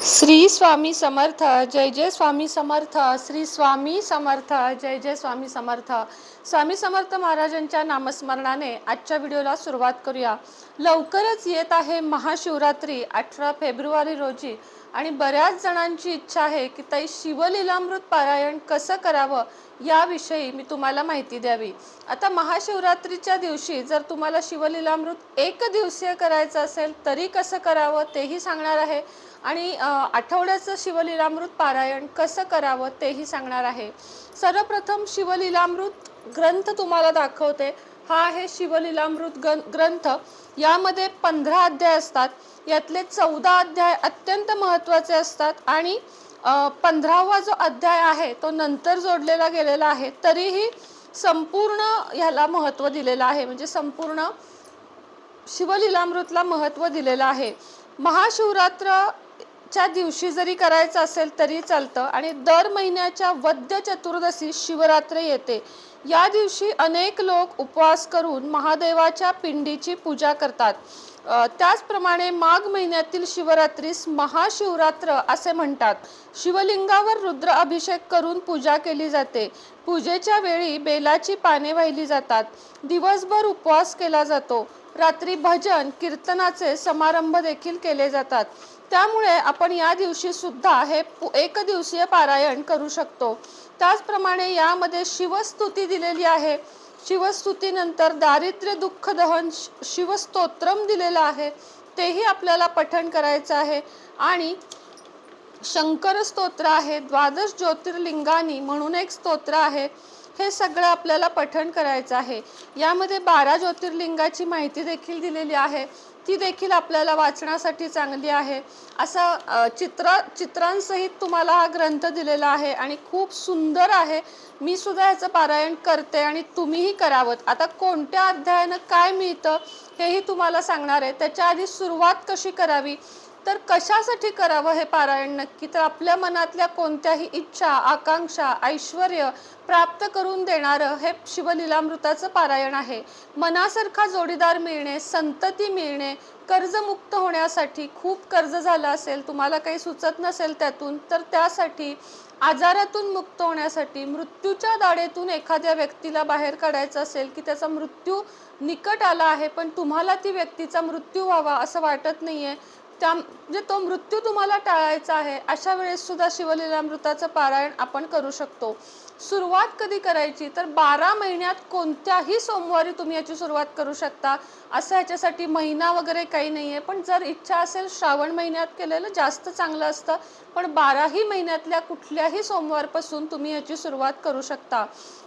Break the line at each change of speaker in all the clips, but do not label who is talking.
श्री स्वामी समर्थ. जय जय स्वामी समर्थ. श्री स्वामी समर्थ. जय जय स्वामी समर्थ. स्वामी समर्थ महाराजांच्या नामस्मरणाने आजच्या व्हिडिओला सुरुवात करूया. लवकरच येत आहे महाशिवरात्री 18 फेब्रुवारी रोजी आणि बऱ्याच जणांची इच्छा आहे की ताई शिवलीलामृत पारायण कसं करावं याविषयी मी तुम्हाला माहिती द्यावी. आता महाशिवरात्रीच्या दिवशी जर तुम्हाला शिवलीलामृत एक दिवसीय करायचं असेल तरी कसं करावं तेही सांगणार आहे आणि आठवड्याचं शिवलीलामृत पारायण कसं करावं तेही सांगणार आहे. सर्वप्रथम शिवलीलामृत ग्रंथ तुम्हाला दाखवते. हा आहे शिवलीलामृत ग्रंथ. यामध्ये 15 अध्याय असतात. यातले 14 अध्याय अत्यंत महत्त्वाचे असतात आणि 15वा जो अध्याय आहे तो नंतर जोडलेला गेलेला आहे. तरीही संपूर्ण ह्याला महत्त्व दिलेलं आहे, म्हणजे संपूर्ण शिवलीलामृतला महत्त्व दिलेलं आहे. महाशिवरात्रच्या दिवशी जरी करायचं असेल तरी चालतं आणि दर महिन्याच्या वद्य चतुर्दशी शिवरात्र येते. या दिवशी अनेक लोक उपवास करून महादेवाच्या पिंडीची पूजा करतात. त्याचप्रमाणे माघ महिन्यातील शिवरात्रीस महाशिवरात्र असे म्हणतात. शिवलिंगावर रुद्र अभिषेक करून पूजा केली जाते. पूजेच्या वेळी बेलाची पाने वाहिली जातात. दिवसभर उपवास केला जातो. रात्री भजन कीर्तनाचे समारंभ देखील केले जातात. त्यामुळे आपण या दिवशी सुद्धा हे एक दिवसीय पारायण करू शकतो. त्याचप्रमाणे यामध्ये शिवस्तुती दिलेली आहे. शिवस्तुतीनंतर दारिद्र्य दुःख दहन शिवस्तोत्रम दिलेलं आहे, तेही आपल्याला पठण करायचं आहे. आणि शंकर स्तोत्र आहे. 12 ज्योतिर्लिंगानी म्हणून एक स्तोत्र आहे. हे सगळं आपल्याला पठण करायचं आहे. यामध्ये 12 ज्योतिर्लिंगाची माहिती देखील दिलेली आहे. ती देखील आपल्याला वाचण्यासाठी चांगली आहे. असा चित्रांसहित तुम्हाला हा ग्रंथ दिलेला आहे आणि खूप सुंदर आहे. मी सुद्धा याचं पारायण करते आणि तुम्हीही करावं. आता कोणत्या अध्यायानं काय मिळतं हेही तुम्हाला सांगणार आहे. त्याच्या आधी सुरुवात कशी करावी, तर कशासाठी करावं हे पारायण नक्की, तर आपल्या मनातल्या कोणत्याही इच्छा आकांक्षा ऐश्वर्य प्राप्त करून देणारं हे शिवलीलामृताचं पारायण आहे. मनासारखा जोडीदार मिळणे, संतती मिळणे, कर्जमुक्त होण्यासाठी, खूप कर्ज झालं असेल तुम्हाला काही सुचत नसेल त्यातून, तर त्यासाठी, आजारातून मुक्त होण्यासाठी, मृत्यूच्या दाढेतून एखाद्या व्यक्तीला बाहेर काढायचं असेल की त्याचा मृत्यू निकट आला आहे पण तुम्हाला ती व्यक्तीचा मृत्यू व्हावा असं वाटत नाहीये, म्हणजे तो मृत्यू तुम्हाला टाळायचा आहे, अशा वेळेस सुद्धा शिवलीलामृताचं पारायण आपण करू शकतो. सुरुवात कधी करायची, तर 12 महिन्यात कोणत्याही सोमवारी तुम्ही याची सुरुवात करू शकता. असं ह्याच्यासाठी महिना वगैरे काही नाहीये. पण जर इच्छा असेल श्रावण महिन्यात केलेलं जास्त चांगलं असतं. पण 12ही महिन्यातल्या कुठल्याही सोमवारपासून तुम्ही याची सुरुवात करू शकता.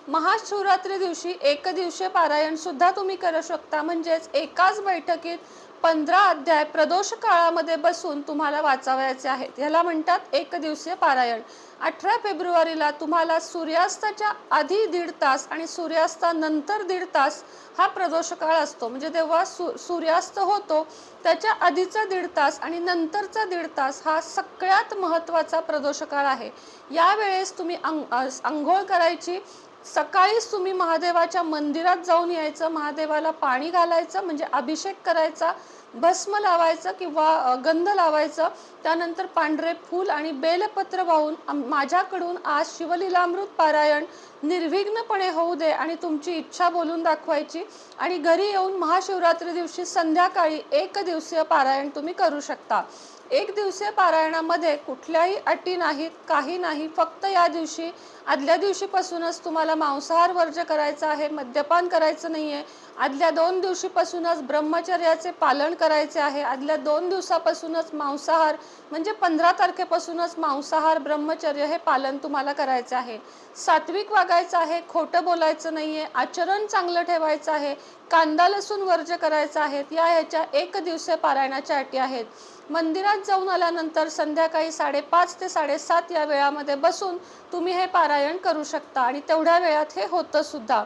महाशिवरात्री दिवशी एक दिवसीय पारायण सुद्धा तुम्ही करू शकता. म्हणजेच एकाच बैठकीत 15 अध्याय प्रदोष काळामध्ये बसून तुम्हाला वाचावायचे आहेत. ह्याला म्हणतात एक दिवसीय पारायण. 18 फेब्रुवारीला तुम्हाला सूर्यास्ताच्या आधी 1.5 तास आणि सूर्यास्तानंतर 1.5 तास हा प्रदोष काळ असतो. म्हणजे तेव्हा सूर्यास्त होतो त्याच्या आधीचा 1.5 तास आणि नंतरचा 1.5 तास हा सगळ्यात महत्त्वाचा प्रदोष काळ आहे. यावेळेस तुम्ही अंघोळ करायची. सकाळीच तुम्ही महादेवाच्या मंदिरात जाऊन यायचं. महादेवाला पाणी घालायचं म्हणजे अभिषेक करायचा. भस्म लावायचं किंवा गंध लावायचं. त्यानंतर पांढरे फूल आणि बेलपत्र वाहून माझ्याकडून आज शिवलीलामृत पारायण निर्विघ्नपणे होऊ दे आणि तुमची इच्छा बोलून दाखवायची आणि घरी येऊन महाशिवरात्री दिवशी संध्याकाळी एक दिवसीय पारायण तुम्ही करू शकता. एक दिवसीय पारायणामध्ये कुठल्याही अटी नाहीत, काही नाही. फक्त या दिवशी आदल्या दिवशीपासूनच तुम्हाला मांसाहार वर्ज्य करायचं आहे, मद्यपान करायचं नाहीये. आदल्या 2 दिवशीपासूनच ब्रह्मचर्याचे पालन करायचे आहे. आदल्या 2 दिवसापासूनच मांसाहार म्हणजे 15 तारखेपासूनच मांसाहार ब्रह्मचर्य हे पालन तुम्हाला करायचं आहे. सात्विक वागायचं आहे, खोटं बोलायचं नाहीये, आचरण चांगलं ठेवायचं आहे, कांदा लसूण वर्ज्य करायचं आहे. ह्याच्या एक दिवसीय पारायणाच्या अटी आहेत. मंदिरात जाऊन आल्यानंतर संध्याकाळी 5:30 ते 7:30 या वेळामध्ये बसून तुम्ही हे पारायण करू शकता आणि तेवढ्या वेळात हे होतं सुद्धा.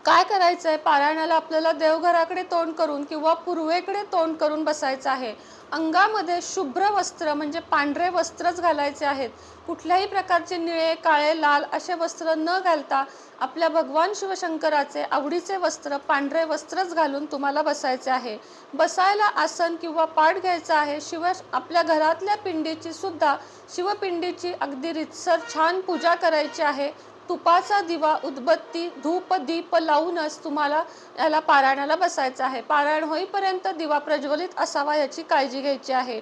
काय करायचं आहे, पारायणाला आपल्याला देवघराकडे तोंड करून किंवा पूर्वेकडे तोंड करून बसायचं आहे. अंगामध्ये शुभ्र वस्त्र म्हणजे पांढरे वस्त्रच घालायचे आहेत. कुठल्याही प्रकारचे निळे, काळे, लाल असे वस्त्र न घालता आपल्या भगवान शिवशंकराचे आवडीचे वस्त्र, पांढरे वस्त्रच घालून तुम्हाला बसायचे आहे. बसायला आसन किंवा पाट घ्यायचा आहे. आपल्या घरातल्या पिंडीची सुद्धा, शिवपिंडीची अगदी रीतसर छान पूजा करायची आहे. तुपाचा दिवा, उदबत्ती, धूप, दीप लावूनच तुम्हाला याला पारायणाला बसायचं आहे. पारायण होईपर्यंत दिवा प्रज्वलित असावा याची काळजी घ्यायची आहे.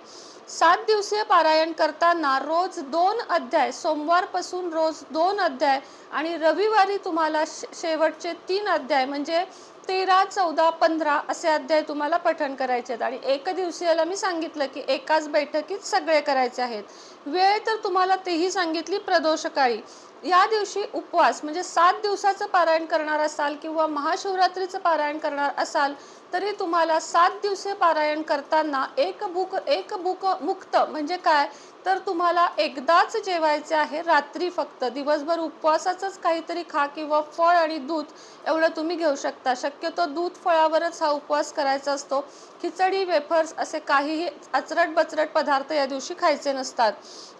7 दिवसीय पारायण करताना रोज 2 अध्याय, सोमवारपासून रोज 2 अध्याय आणि रविवारी तुम्हाला शेवटचे 3 अध्याय म्हणजे 13, 14, 15 असे अध्याय तुम्हाला पठण करायचे आहेत. आणि 1 दिवसीयाला मी सांगितलं की एकाच बैठकीत सगळे करायचे आहेत. वेळ तर तुम्हाला तेही सांगितली प्रदोषकाळी. या दिवशी उपवास म्हणजे 7 दिवसाचं पारायण करणार असाल किंवा महाशिवरात्रीचं पारायण करणार असाल तरी तुम्हाला 7 दिवसीय पारायण करताना एक भूक मुक्त म्हणजे काय, तर तुम्हाला एकदाच जेवायचे आहे रात्री. फक्त दिवसभर उपवासाचंच काहीतरी खा किंवा फळ आणि दूध एवढं तुम्ही घेऊ शकता. शक्यतो दूध फळावरच हा उपवास करायचा असतो. खिचडी, वेफर्स असे काहीही अचरट बचरट पदार्थ या दिवशी खायचे नसतात.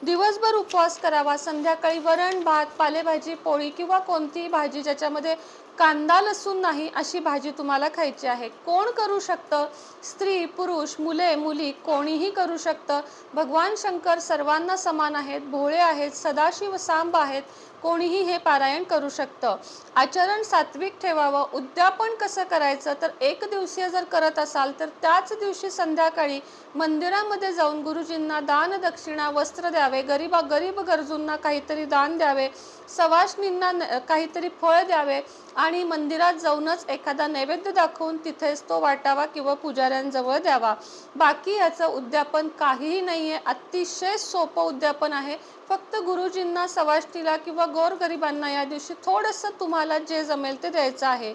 दिवसभर उपवास करावा. संध्याकाळी वरण भात, पालेभाजी, पोळी किंवा कोणतीही भाजी ज्याच्यामध्ये कांदा लसूण नाही अशी भाजी तुम्हाला खायची आहे. कोण करू शकतं? स्त्री, पुरुष, मुले, मुली कोणीही करू शकतं. भगवान शंकर सर्वांना समान आहेत, भोळे आहेत, सदाशिव सांब आहेत. कोणीही हे पारायण करू शकतं. आचरण सात्विक ठेवावं. उद्यापन कसं करायचं, तर 1 दिवसीय जर करत असाल तर त्याच दिवशी संध्याकाळी मंदिरामध्ये जाऊन गुरुजींना दान दक्षिणा, वस्त्र द्यावे, गरीब गरजूंना काहीतरी दान द्यावे, सवाष्णींना काहीतरी फळ द्यावे आणि मंदिरात जाऊनच एखादा नैवेद्य दाखवून तिथेच तो वाटावा किंवा पुजाऱ्यांजवळ द्यावा. बाकी याचं उद्यापन काहीही नाहीये. अतिशय सोपं उद्यापन आहे. फक्त गुरुजींना, सवाष्णीला किंवा गोरगरिबांना या दिवशी थोडंसं तुम्हाला जे जमेल ते द्यायचं आहे.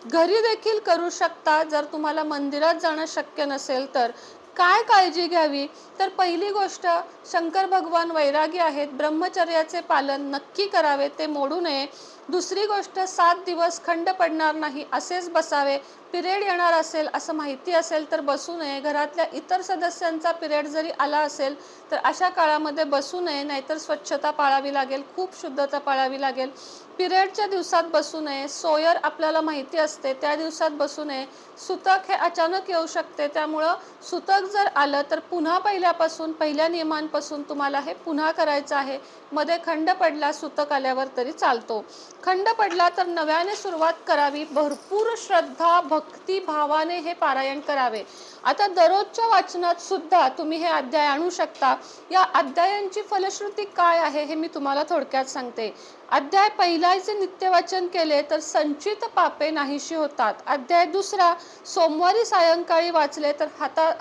घरी देखील करू शकता जर तुम्हाला मंदिरात जाणं शक्य नसेल तर. काय काळजी घ्यावी, तर पहिली गोष्ट, शंकर भगवान वैरागी आहेत. ब्रह्मचर्याचे पालन नक्की करावे, ते मोडू नये. दुसरी गोष्ट, 7 दिवस खंड पडणार नाही असेच बसावे. पिरियड येणार असेल असं माहिती असेल तर बसू नये. घरातल्या इतर सदस्यांचा पिरियड जरी आला असेल तर अशा काळामध्ये बसू नये, नाहीतर स्वच्छता पाळावी लागेल, खूप शुद्धता पाळावी लागेल. पिरियडच्या दिवसात बसू नये. सोयर आपल्याला माहिती असते त्या दिवसात बसू नये. सुतक हे अचानक येऊ शकते, त्यामुळं सुतक जर आलं तर पुन्हा पहिल्या नियमांपासून तुम्हाला हे पुन्हा करायचं आहे. मध्ये खंड पडला सुतक आल्यावर तरी चालतो. खंड पडला तर नव्याने सुरुवात करावी. भरपूर श्रद्धा, भक्ती भावाने हे पारायण करावे. आता दररोजच्या वाचनात सुद्धा तुम्ही हे अध्याय आणू शकता. या अध्यायांची फलश्रुती काय आहे हे मी तुम्हाला थोडक्यात सांगते. अध्याय पहिल्याचे नित्य वाचन केले तर संचित पापे नाहीशी होतात. अध्याय दुसरा सोमवारी सायंकाळी वाचले तर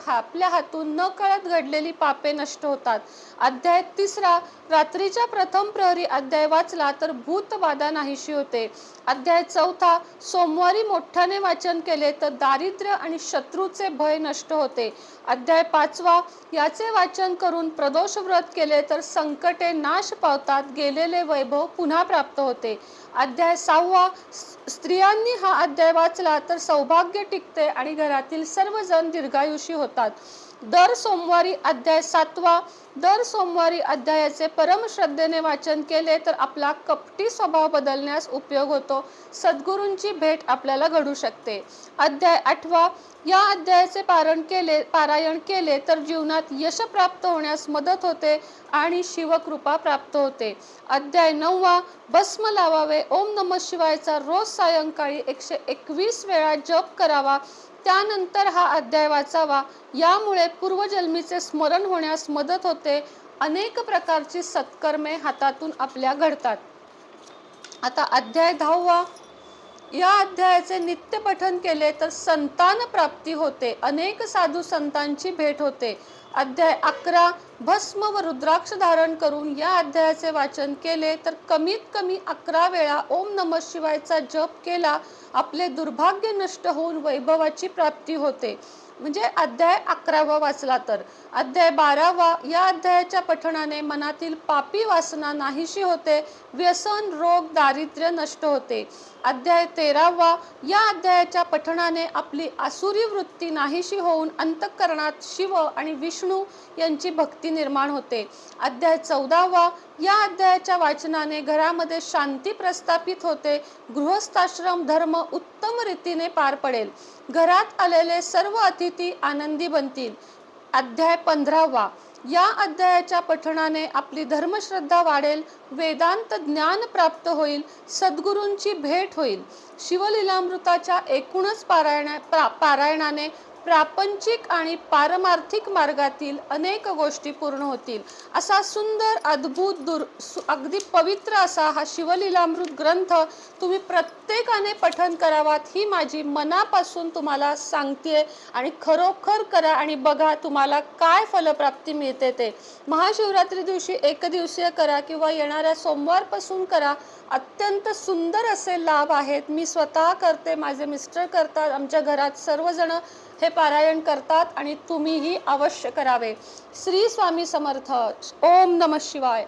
आपल्या हातून न कळत घडलेली पापे नष्ट होतात. अध्याय तिसरा रात्रीच्या प्रथम प्रहरी अध्याय वाचला तर भूतबाधा नाहीशी होते. अध्याय चौथा सोमवारी मोठ्याने वाचन केले तर दारिद्र्य आणि शत्रूचे भय नष्ट होते. अध्याय 5वा याचे वाचन करून प्रदोष व्रत केले तर संकटे नाश पावतात, गेलेले वैभव पुन्हा प्राप्त होते. अध्याय 6वा स्त्रियांनी हा अध्याय वाचला तर सौभाग्य टिकते आणि घरातील सर्वजण दीर्घायुषी होतात. दर सोमवारी अध्याय 7वा, दर सोमवारी अध्यायाचे परम श्रद्धेने वाचन केले तर आपला कपटी स्वभाव बदलण्यास उपयोग होतो. सद्गुरूंची भेट आपल्याला घडू शकते. अध्याय 8वा या अध्यायाचे पारायण केले तर जीवनात यश प्राप्त होण्यास मदत होते आणि शिवकृपा प्राप्त होते. अध्याय 9वा भस्म लावावे. ओम नमः शिवायचा रोज सायंकाळी 121 वेळा जप करावा. त्यानंतर हा अध्याय वाचावा. यामुळे पूर्वजन्मीचे स्मरण होण्यास मदत होते. अनेक प्रकारची सत्कर्मे हातातून आपल्या घडतात. आता अध्याय 10वा या अध्यायाचे नित्य पठन केले तर संतान प्राप्ती होते. अनेक साधू संतांची भेट होते. अध्याय 11 भस्म व रुद्राक्ष धारण करून या अध्यायाचे वाचन केले तर कमीत कमी 11 वेळा ओम नमः शिवायचा जप केला. आपले दुर्भाग्य नष्ट होऊन वैभवाची प्राप्ती होते. म्हणजे अध्याय 11वा वाचला तर. अध्याय 12वा, या अध्यायाच्या पठणाने मनातील पापी वासना नाहीशी होते, व्यसन, रोग, दारिद्र्य नष्ट होते. अध्याय 13वा, या अध्यायाच्या पठणाने आपली आसुरी वृत्ती नाहीशी होऊन अंतःकरणात शिव आणि विष्णू यांची भक्ती निर्माण होते. अध्याय 14वा, या अध्यायाच्या वाचनाने घरामध्ये शांती प्रस्थापित होते, गृहस्थाश्रम धर्म उत्तम रीतीने पार पडेल, घरात आलेले सर्व अतिथी आनंदी बनतील. अध्याय 15वा, या अध्यायाच्या पठणाने आपली धर्मश्रद्धा वाढेल, वेदांत ज्ञान प्राप्त होईल, सद्गुरूंची भेट होईल. शिवलीलामृताच्या एकूणच पारायणाने प्रापंचिक आणि पारमार्थिक मार्गातील अनेक गोष्टी पूर्ण होतील. असा सुंदर, अद्भुत, अगदी पवित्र असा हा शिवलीलामृत ग्रंथ तुम्ही प्रत्येकाने पठण करावात, ही माझी मनापासून तुम्हाला सांगते. आणि खरोखर करा आणि बघा तुम्हाला काय फलप्राप्ती मिळते ते. महाशिवरात्री दिवशी एकदिवसीय करा किंवा येणाऱ्या सोमवारपासून करा. अत्यंत सुंदर असे लाभ आहेत. मी स्वतः करते, माझे मिस्टर करतात, आमच्या घरात सर्वजण हे पारायण करतात आणि तुम्हीही अवश्य करावे. श्री स्वामी समर्थ. ओम नमः शिवाय.